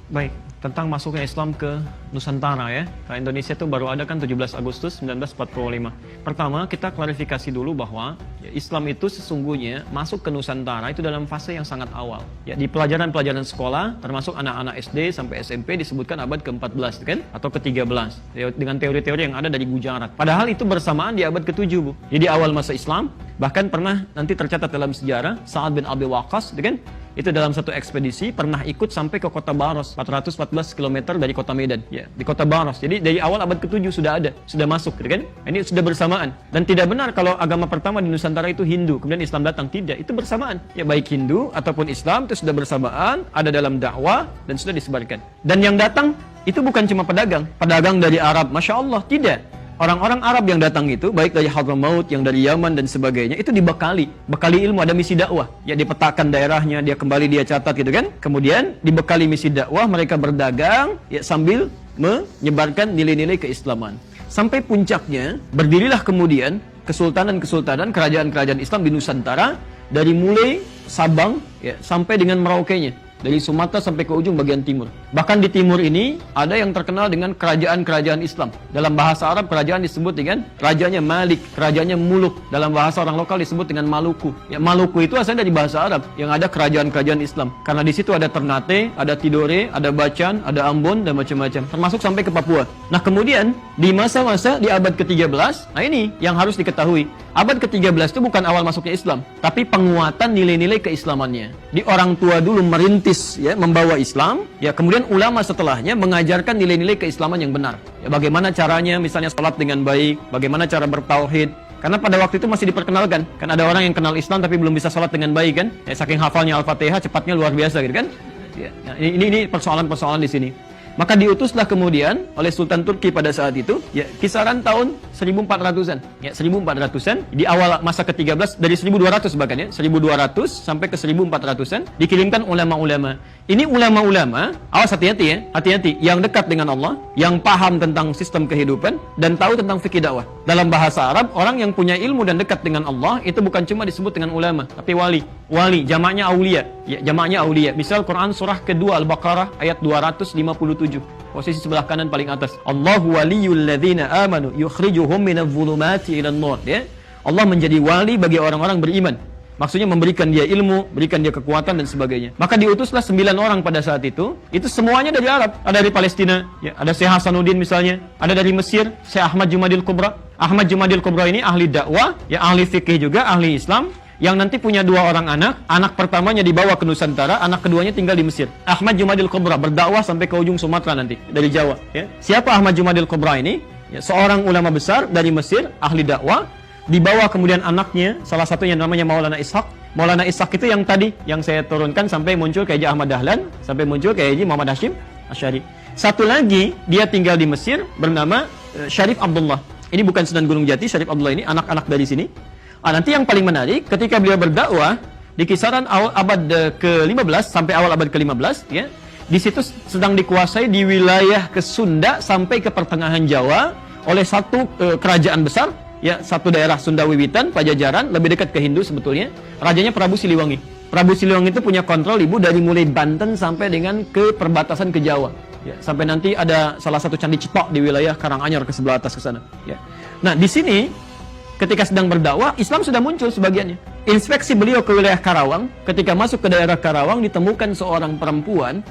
Baik, tentang masuknya Islam ke Nusantara ya. Karena Indonesia itu baru ada kan 17 Agustus 1945. Pertama, kita klarifikasi dulu bahwa ya, Islam itu sesungguhnya masuk ke Nusantara itu dalam fase yang sangat awal. Ya, di pelajaran-pelajaran sekolah, termasuk anak-anak SD sampai SMP disebutkan abad ke-14 kan? Atau ke-13. Ya, dengan teori-teori yang ada dari Gujarat. Padahal itu bersamaan di abad ke-7, Bu. Jadi awal masa Islam, bahkan pernah nanti tercatat dalam sejarah, Sa'ad bin Abi Waqqas, kan? Itu dalam satu ekspedisi pernah ikut sampai ke kota Baros, 414 km dari kota Medan, ya, di kota Baros. Jadi dari awal abad ke-7 sudah ada, sudah masuk, kan? Ini sudah bersamaan. Dan tidak benar kalau agama pertama di Nusantara itu Hindu, kemudian Islam datang. Tidak, itu bersamaan. Ya, baik Hindu ataupun Islam itu sudah bersamaan, ada dalam dakwah dan sudah disebarkan. Dan yang datang itu bukan cuma pedagang dari Arab, Masya Allah, tidak. Orang-orang Arab yang datang itu, baik dari Hadramaut, yang dari Yaman dan sebagainya, itu bekali ilmu, ada misi dakwah. Ya, dipetakan daerahnya, dia kembali dia catat gitu kan. Kemudian dibekali misi dakwah, mereka berdagang ya sambil menyebarkan nilai-nilai keislaman. Sampai puncaknya, berdirilah kemudian kesultanan-kesultanan, kerajaan-kerajaan Islam di Nusantara dari mulai Sabang ya sampai dengan Merauke-nya. Dari Sumatera sampai ke ujung bagian timur. Bahkan di timur ini ada yang terkenal dengan kerajaan-kerajaan Islam. Dalam bahasa Arab kerajaan disebut dengan rajanya Malik, kerajanya Muluk. Dalam bahasa orang lokal disebut dengan Maluku. Ya, Maluku itu asalnya dari bahasa Arab yang ada kerajaan-kerajaan Islam. Karena di situ ada Ternate, ada Tidore, ada Bacan, ada Ambon dan macam-macam. Termasuk sampai ke Papua. Nah, kemudian di masa-masa di abad ke-13, nah ini yang harus diketahui. Abad ke-13 itu bukan awal masuknya Islam, tapi penguatan nilai-nilai keislamannya. Di orang tua dulu merintis ya, membawa Islam, ya kemudian ulama setelahnya mengajarkan nilai-nilai keislaman yang benar. Ya, bagaimana caranya misalnya sholat dengan baik, bagaimana cara bertauhid. Karena pada waktu itu masih diperkenalkan. Kan ada orang yang kenal Islam tapi belum bisa sholat dengan baik kan. Ya, saking hafalnya Al-Fatihah cepatnya luar biasa gitu kan. Ya, nah, ini persoalan-persoalan di sini. Maka diutuslah kemudian oleh Sultan Turki pada saat itu, ya kisaran tahun 1400-an. Ya, 1400-an, di awal masa ke-13, dari 1200 bahkan ya, 1200 sampai ke 1400-an, dikirimkan ulama-ulama. Ini ulama-ulama, awas hati-hati ya, hati-hati, yang dekat dengan Allah, yang paham tentang sistem kehidupan, dan tahu tentang fikih dakwah. Dalam bahasa Arab, orang yang punya ilmu dan dekat dengan Allah, itu bukan cuma disebut dengan ulama, tapi wali. Wali, jamaknya aulia. Ya, jamaknya aulia. Misal Quran surah kedua Al-Baqarah ayat 257. Posisi sebelah kanan paling atas. Allahu waliyul ladzina amanu yukhrijuhum minadh dhulumati ilan nur. Ya. Allah menjadi wali bagi orang-orang beriman. Maksudnya memberikan dia ilmu, berikan dia kekuatan dan sebagainya. Maka diutuslah 9 orang pada saat itu semuanya dari Arab. Ada dari Palestina, ya, ada Syekh Hasanuddin misalnya, ada dari Mesir, Syekh Ahmad Jumadil Kubra. Ahmad Jumadil Kubra ini ahli dakwah, ya ahli fikih juga, ahli Islam. Yang nanti punya 2 orang anak pertamanya dibawa ke Nusantara, anak keduanya tinggal di Mesir. Ahmad Jumadil Kubra berdakwah sampai ke ujung Sumatera nanti, dari Jawa. Ya. Siapa Ahmad Jumadil Kubra ini? Ya, seorang ulama besar dari Mesir, ahli dakwah, dibawa kemudian anaknya, salah satunya namanya Maulana Ishaq. Maulana Ishaq itu yang tadi, yang saya turunkan sampai muncul ke Haji Ahmad Dahlan, sampai muncul ke Haji Muhammad Hashim Asy'ari. Satu lagi, dia tinggal di Mesir, bernama Syarif Abdullah. Ini bukan Sunan Gunung Jati, Syarif Abdullah ini, anak-anak dari sini. Nanti yang paling menarik, ketika beliau berdakwah di kisaran awal abad ke-15 sampai awal abad ke-15, ya, di situ sedang dikuasai di wilayah ke Sunda sampai ke pertengahan Jawa oleh satu kerajaan besar, ya, satu daerah Sunda Wiwitan, Pajajaran, lebih dekat ke Hindu sebetulnya. Rajanya Prabu Siliwangi. Prabu Siliwangi itu punya kontrol ibu dari mulai Banten sampai dengan ke perbatasan ke Jawa. Ya, sampai nanti ada salah satu candi Cetok di wilayah Karanganyar ke sebelah atas ke sana. Ya. Nah, di sini ketika sedang berdakwah, Islam sudah muncul sebagiannya. Inspeksi beliau ke wilayah Karawang, ketika masuk ke daerah Karawang, ditemukan seorang perempuan,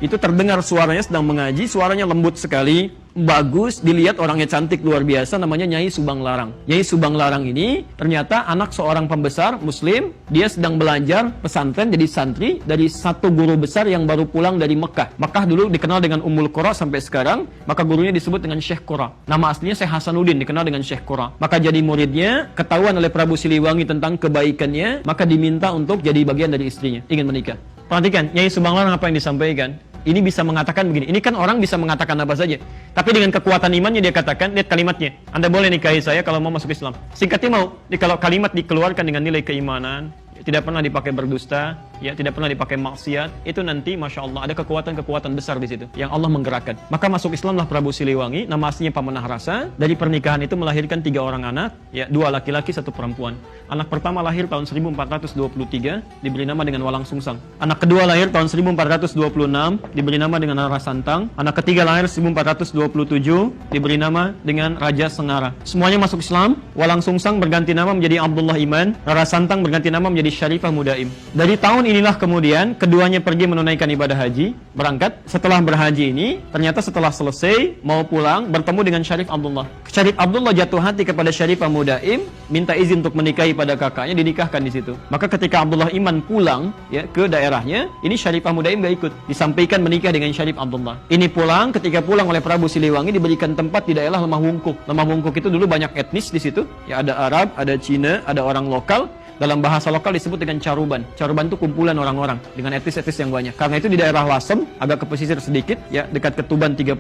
itu terdengar suaranya sedang mengaji, suaranya lembut sekali, bagus, dilihat orangnya cantik luar biasa, namanya Nyai Subang Larang. Nyai Subang Larang ini ternyata anak seorang pembesar Muslim, dia sedang belajar pesantren jadi santri dari satu guru besar yang baru pulang dari Mekah. Mekah dulu dikenal dengan Ummul Qura sampai sekarang, maka gurunya disebut dengan Syekh Qura. Nama aslinya Syekh Hasanuddin, dikenal dengan Syekh Qura. Maka jadi muridnya, ketahuan oleh Prabu Siliwangi tentang kebaikannya, maka diminta untuk jadi bagian dari istrinya, ingin menikah. Perhatikan, Nyai Subang Larang apa yang disampaikan. Ini bisa mengatakan begini. Ini kan orang bisa mengatakan apa saja. Tapi dengan kekuatan imannya dia katakan, lihat kalimatnya. Anda boleh nikahi saya kalau mau masuk Islam. Singkatnya mau. Kalau kalimat dikeluarkan dengan nilai keimanan, tidak pernah dipakai berdusta, ya tidak pernah dipakai maksiat, itu nanti Masya Allah ada kekuatan-kekuatan besar di situ yang Allah menggerakkan. Maka masuk Islamlah Prabu Siliwangi, nama aslinya Pamanah Rasa. Dari pernikahan itu melahirkan 3 orang anak, ya 2 laki-laki 1 perempuan. Anak pertama lahir tahun 1423, diberi nama dengan Walang Sungsang. Anak kedua lahir tahun 1426, diberi nama dengan Rara Santang. Anak ketiga lahir 1427, diberi nama dengan Raja Sengara. Semuanya masuk Islam. Walang Sungsang berganti nama menjadi Abdullah Iman, Rara Santang berganti nama menjadi Syarifah Mudaim. Dari tahun inilah kemudian keduanya pergi menunaikan ibadah haji, berangkat. Setelah berhaji ini, ternyata setelah selesai mau pulang bertemu dengan Syarif Abdullah. Syarif Abdullah jatuh hati kepada Syarifah Mudaim, minta izin untuk menikahi pada kakaknya, dinikahkan di situ. Maka ketika Abdullah Iman pulang ya ke daerahnya, ini Syarifah Mudaim gak ikut, disampaikan menikah dengan Syarif Abdullah. Ini pulang, ketika pulang oleh Prabu Siliwangi diberikan tempat di daerah Lemah Wungkuk. Lemah Wungkuk itu dulu banyak etnis di situ, ya ada Arab, ada Cina, ada orang lokal. Dalam bahasa lokal disebut dengan caruban. Caruban itu kumpulan orang-orang dengan etnis-etnis yang banyak. Karena itu di daerah Lasem, agak ke pesisir sedikit, ya dekat ke Tuban 30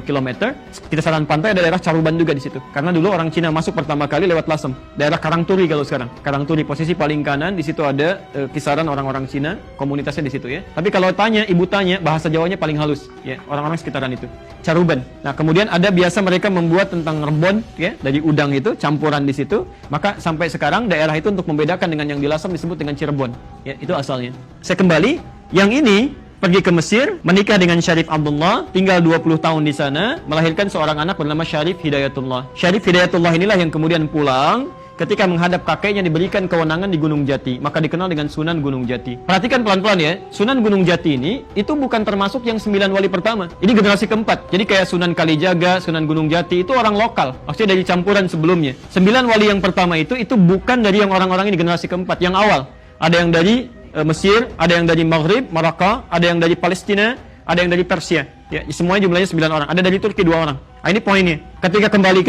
km. Kisaran pantai ada daerah caruban juga di situ. Karena dulu orang Cina masuk pertama kali lewat Lasem. Daerah Karangturi kalau sekarang. Karangturi posisi paling kanan, di situ ada kisaran orang-orang Cina, komunitasnya di situ ya. Tapi kalau ibu tanya, bahasa Jawanya paling halus, ya orang-orang sekitaran itu. Caruban. Nah kemudian ada biasa mereka membuat tentang rebon, ya dari udang itu campuran di situ. Maka sampai sekarang daerah itu untuk membedakan dengan yang di Lasem disebut dengan Cirebon. Ya, itu asalnya. Saya kembali, yang ini pergi ke Mesir, menikah dengan Syarif Abdullah, tinggal 20 tahun di sana, melahirkan seorang anak bernama Syarif Hidayatullah. Syarif Hidayatullah inilah yang kemudian pulang ketika menghadap kakeknya diberikan kewenangan di Gunung Jati, maka dikenal dengan Sunan Gunung Jati. Perhatikan pelan-pelan ya, Sunan Gunung Jati ini itu bukan termasuk yang 9 wali pertama. Ini generasi keempat. Jadi kayak Sunan Kalijaga, Sunan Gunung Jati itu orang lokal. Maksudnya dari campuran sebelumnya. 9 wali yang pertama itu bukan dari yang orang-orang ini generasi keempat, yang awal. Ada yang dari Mesir, ada yang dari Maghrib, Maraka, ada yang dari Palestina, ada yang dari Persia. Ya, semuanya jumlahnya 9 orang. Ada dari Turki 2 orang. Nah, ini poinnya. Ketika kembali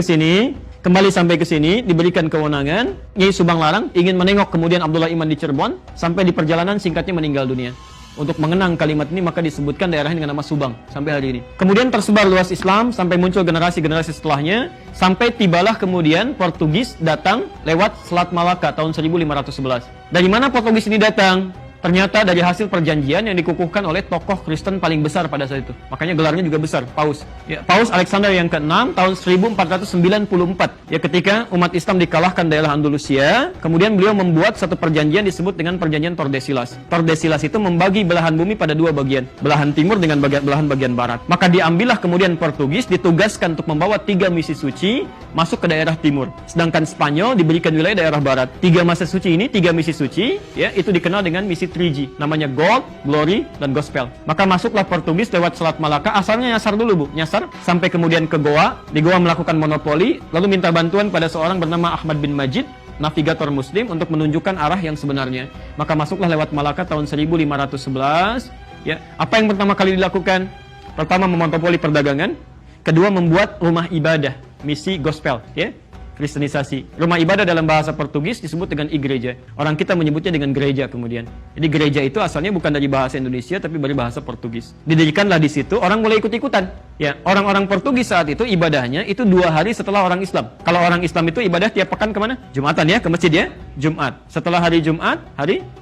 sampai ke sini, diberikan kewenangan, Nyai Subang Larang ingin menengok kemudian Abdullah Iman di Cirebon, sampai di perjalanan singkatnya meninggal dunia. Untuk mengenang kalimat ini maka disebutkan daerahnya dengan nama Subang sampai hari ini. Kemudian tersebar luas Islam sampai muncul generasi-generasi setelahnya, sampai tibalah kemudian Portugis datang lewat Selat Malaka tahun 1511. Dari mana Portugis ini datang? Ternyata dari hasil perjanjian yang dikukuhkan oleh tokoh Kristen paling besar pada saat itu. Makanya gelarnya juga besar, Paus. Ya, Paus Alexander yang ke-6 tahun 1494. Ya, ketika umat Islam dikalahkan daerah Andalusia, kemudian beliau membuat satu perjanjian disebut dengan perjanjian Tordesillas. Tordesillas itu membagi belahan bumi pada 2 bagian, belahan timur dengan belahan bagian barat. Maka diambillah kemudian Portugis ditugaskan untuk membawa 3 misi suci masuk ke daerah timur. Sedangkan Spanyol diberikan wilayah daerah barat. 3 misi suci ini, 3 misi suci, ya, itu dikenal dengan misi 3G, namanya Gold, Glory, dan Gospel. Maka masuklah Portugis lewat Selat Malaka, asalnya nyasar dulu nyasar sampai kemudian ke Goa, di Goa melakukan monopoli, lalu minta bantuan pada seorang bernama Ahmad bin Majid, navigator muslim untuk menunjukkan arah yang sebenarnya. Maka masuklah lewat Malaka tahun 1511, ya. Apa yang pertama kali dilakukan? Pertama memonopoli perdagangan, kedua membuat rumah ibadah, misi Gospel, ya. Kristenisasi. Rumah ibadah dalam bahasa Portugis disebut dengan igreja. Orang kita menyebutnya dengan gereja kemudian. Jadi gereja itu asalnya bukan dari bahasa Indonesia tapi dari bahasa Portugis. Didirikanlah di situ, orang mulai ikut-ikutan. Ya, orang-orang Portugis saat itu ibadahnya itu 2 hari setelah orang Islam. Kalau orang Islam itu ibadah tiap pekan kemana? Jumatan ya, ke masjid ya. Jumat. Setelah hari Jumat,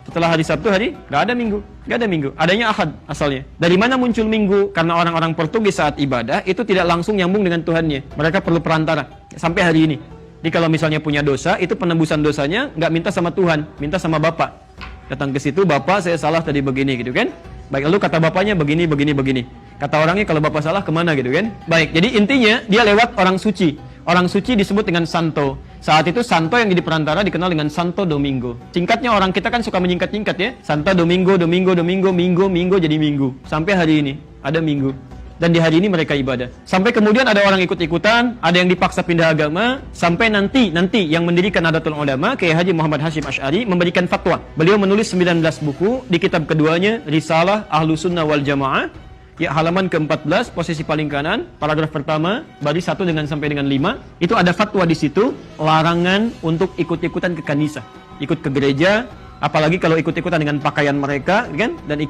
setelah hari Sabtu nggak ada Minggu. Nggak ada Minggu. Adanya Ahad asalnya. Dari mana muncul Minggu? Karena orang-orang Portugis saat ibadah itu tidak langsung nyambung dengan Tuhannya. Mereka perlu perantara. Sampai hari ini. Jadi kalau misalnya punya dosa, itu penembusan dosanya nggak minta sama Tuhan, minta sama Bapak. Datang ke situ, Bapak saya salah tadi begini gitu kan. Baik, lalu kata bapaknya begini. Kata orangnya kalau bapak salah kemana gitu kan. Baik, jadi intinya dia lewat orang suci. Orang suci disebut dengan Santo. Saat itu Santo yang jadi perantara dikenal dengan Santo Domingo. Singkatnya orang kita kan suka menyingkat-nyingkat ya. Santo Domingo, Minggu jadi Minggu. Sampai hari ini ada Minggu. Dan di hari ini mereka ibadah. Sampai kemudian ada orang ikut-ikutan, ada yang dipaksa pindah agama, sampai nanti yang mendirikan Nahdlatul Ulama, Kiai Haji Muhammad Hasyim Asy'ari memberikan fatwa. Beliau menulis 19 buku, di kitab keduanya Risalah Ahlus Sunnah wal Jamaah, ya halaman ke-14, posisi paling kanan, paragraf pertama, baris 1 sampai dengan 5, itu ada fatwa di situ, larangan untuk ikut-ikutan ke kanisa, ikut ke gereja, apalagi kalau ikut-ikutan dengan pakaian mereka, kan? Dan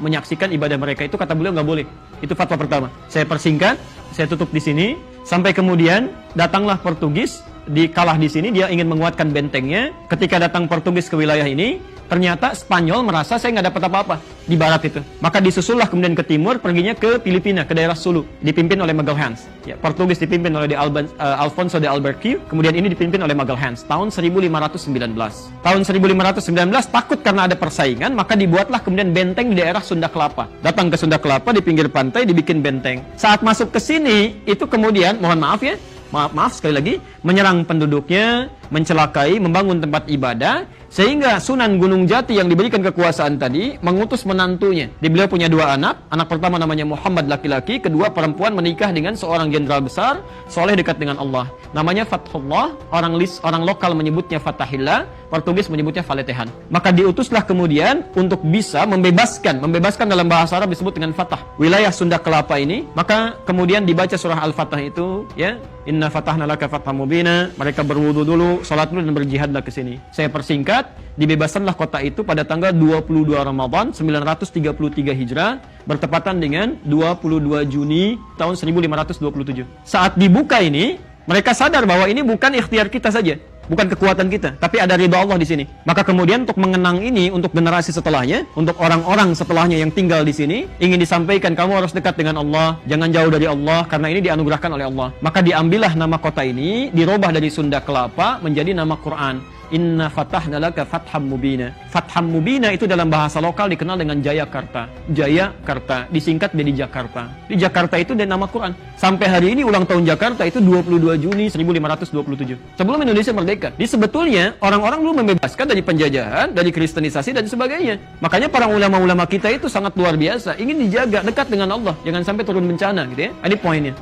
menyaksikan ibadah mereka, itu kata beliau nggak boleh. Itu fatwa pertama. Saya persingkat, saya tutup di sini. Sampai kemudian datanglah Portugis, dikalah di sini, dia ingin menguatkan bentengnya. Ketika datang Portugis ke wilayah ini, Ternyata Spanyol merasa saya nggak dapat apa-apa di barat itu. Maka disusullah kemudian ke timur, perginya ke Filipina, ke daerah Sulu, dipimpin oleh Magalhães. Ya, Portugis dipimpin oleh Alfonso de Albuquerque, kemudian ini dipimpin oleh Magalhães tahun 1519. Tahun 1519 takut karena ada persaingan, maka dibuatlah kemudian benteng di daerah Sunda Kelapa. Datang ke Sunda Kelapa di pinggir pantai dibikin benteng. Saat masuk ke sini itu kemudian mohon maaf ya, maaf sekali lagi, menyerang penduduknya, mencelakai, membangun tempat ibadah, sehingga Sunan Gunung Jati yang diberikan kekuasaan tadi mengutus menantunya. Beliau punya dua anak pertama namanya Muhammad laki-laki, kedua perempuan, menikah dengan seorang jenderal besar, soleh dekat dengan Allah. Namanya Fathullah, orang lokal menyebutnya Fatahillah, Portugis menyebutnya Faletehan. Maka diutuslah kemudian untuk bisa membebaskan dalam bahasa Arab disebut dengan Fatah, wilayah Sunda Kelapa ini. Maka kemudian dibaca surah Al-Fatah itu, ya, Inna fatahna laka fatham mubina. Mereka berwudu dulu, salat dulu dan berjihadlah ke sini. Saya persingkat, dibebasanlah kota itu pada tanggal 22 Ramadan 933 Hijrah, bertepatan dengan 22 Juni tahun 1527. Saat dibuka ini, mereka sadar bahwa ini bukan ikhtiar kita saja, bukan kekuatan kita, tapi ada ridha Allah di sini. Maka kemudian untuk mengenang ini, untuk generasi setelahnya, untuk orang-orang setelahnya yang tinggal di sini, ingin disampaikan kamu harus dekat dengan Allah, jangan jauh dari Allah, karena ini dianugerahkan oleh Allah. Maka diambillah nama kota ini, dirubah dari Sunda Kelapa menjadi nama Quran. Inna fatahna laka fatham mubina. Fatham mubina itu dalam bahasa lokal dikenal dengan Jayakarta. Jayakarta disingkat menjadi Jakarta. Di Jakarta itu dan nama Quran. Sampai hari ini ulang tahun Jakarta itu 22 Juni 1527. Sebelum Indonesia merdeka. Jadi sebetulnya orang-orang dulu membebaskan dari penjajahan, dari kristenisasi dan sebagainya. Makanya para ulama-ulama kita itu sangat luar biasa, ingin dijaga dekat dengan Allah, jangan sampai turun bencana gitu ya. Ini poinnya.